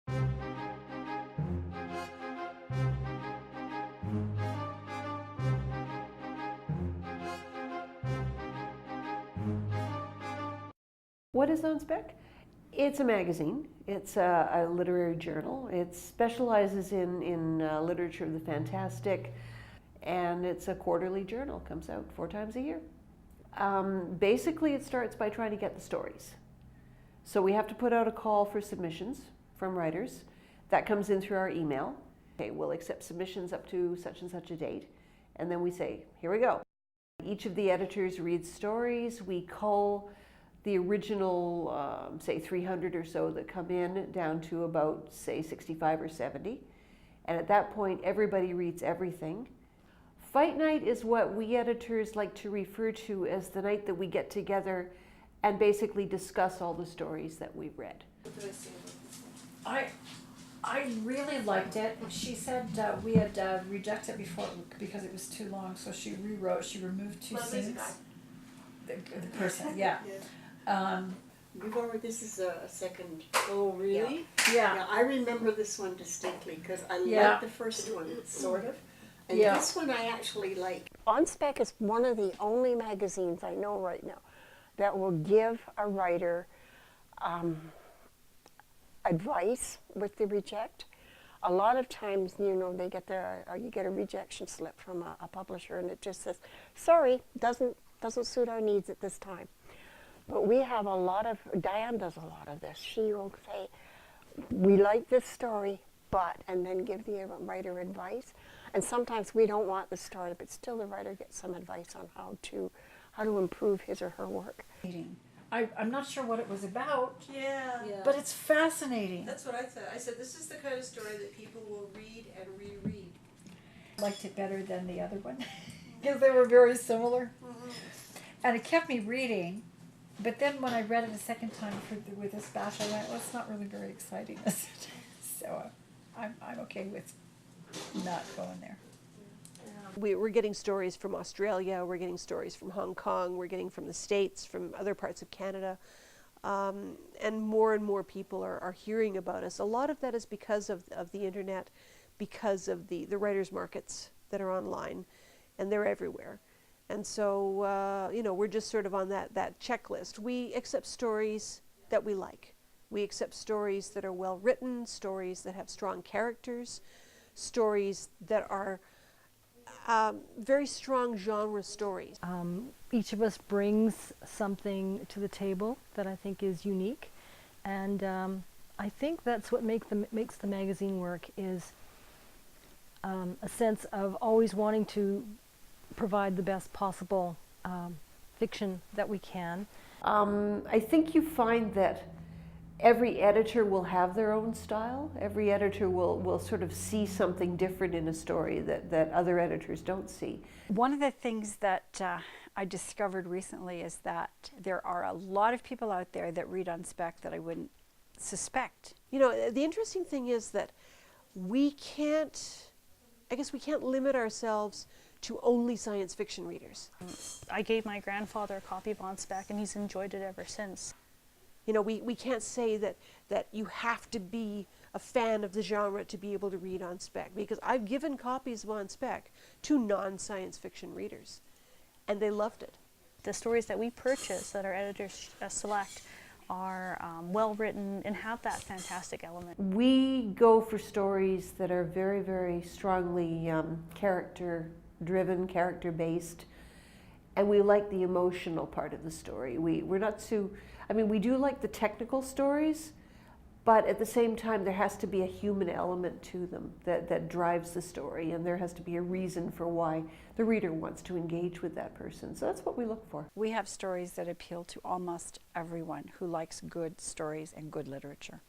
What is OnSpec? It's a magazine. It's a literary journal. It specializes in literature of the fantastic, and it's a quarterly journal. Comes out 4 times a year. Basically, it starts by trying to get the stories. So we have to put out a call for submissions from writers. That comes in through our email. Okay, we'll accept submissions up to such and such a date. And then we say, here we go. Each of the editors reads stories. We cull the original, say 300 or so that come in down to about, say 65 or 70. And at that point, everybody reads everything. Fight night is what we editors like to refer to as the night that we get together and basically discuss all the stories that we've read. I really liked it. She said we had rejected it before because it was too long, so she rewrote. She removed 2 scenes. The person, yeah. You've already, this is a second. Oh, really? Yeah. I remember this one distinctly because I Yeah. liked the first one, sort of. And Yeah. this one I actually like. OnSpec is one of the only magazines I know right now that will give a writer advice with the reject. A lot of times, you know, they get you get a rejection slip from a publisher, and it just says, "Sorry, doesn't suit our needs at this time." But we have a lot of, Diane does a lot of this. She will say, "We like this story, but," and then give the writer advice. And sometimes we don't want the story, but still the writer gets some advice on how to improve his or her work. I'm not sure what it was about, Yeah. but it's fascinating. That's what I thought. I said, this is the kind of story that people will read and reread. I liked it better than the other one because they were very similar. And it kept me reading. But then when I read it a second time with this batch, I went, well, it's not really very exciting, is it? So I'm okay with not going there. We're getting stories from Australia, we're getting stories from Hong Kong, we're getting from the States, from other parts of Canada, and more people are hearing about us. A lot of that is because of the internet, because of the writers' markets that are online, and they're everywhere. And so, you know, we're just sort of on that checklist. We accept stories that we like. We accept stories that are well written, stories that have strong characters, stories that are very strong genre stories. Each of us brings something to the table that I think is unique, and I think that's what makes the magazine work, is a sense of always wanting to provide the best possible fiction that we can. I think you find that every editor will have their own style. Every editor will sort of see something different in a story that other editors don't see. One of the things that I discovered recently is that there are a lot of people out there that read OnSpec that I wouldn't suspect. You know, the interesting thing is that we can't limit ourselves to only science fiction readers. I gave my grandfather a copy of OnSpec and he's enjoyed it ever since. You know, we can't say that you have to be a fan of the genre to be able to read OnSpec, because I've given copies of OnSpec to non-science fiction readers, and they loved it. The stories that we purchase, that our editors select, are well written and have that fantastic element. We go for stories that are very, very strongly character-driven, character-based, and we like the emotional part of the story. We're not too, I mean, we do like the technical stories, but at the same time there has to be a human element to them that drives the story, and there has to be a reason for why the reader wants to engage with that person. So that's what we look for. We have stories that appeal to almost everyone who likes good stories and good literature.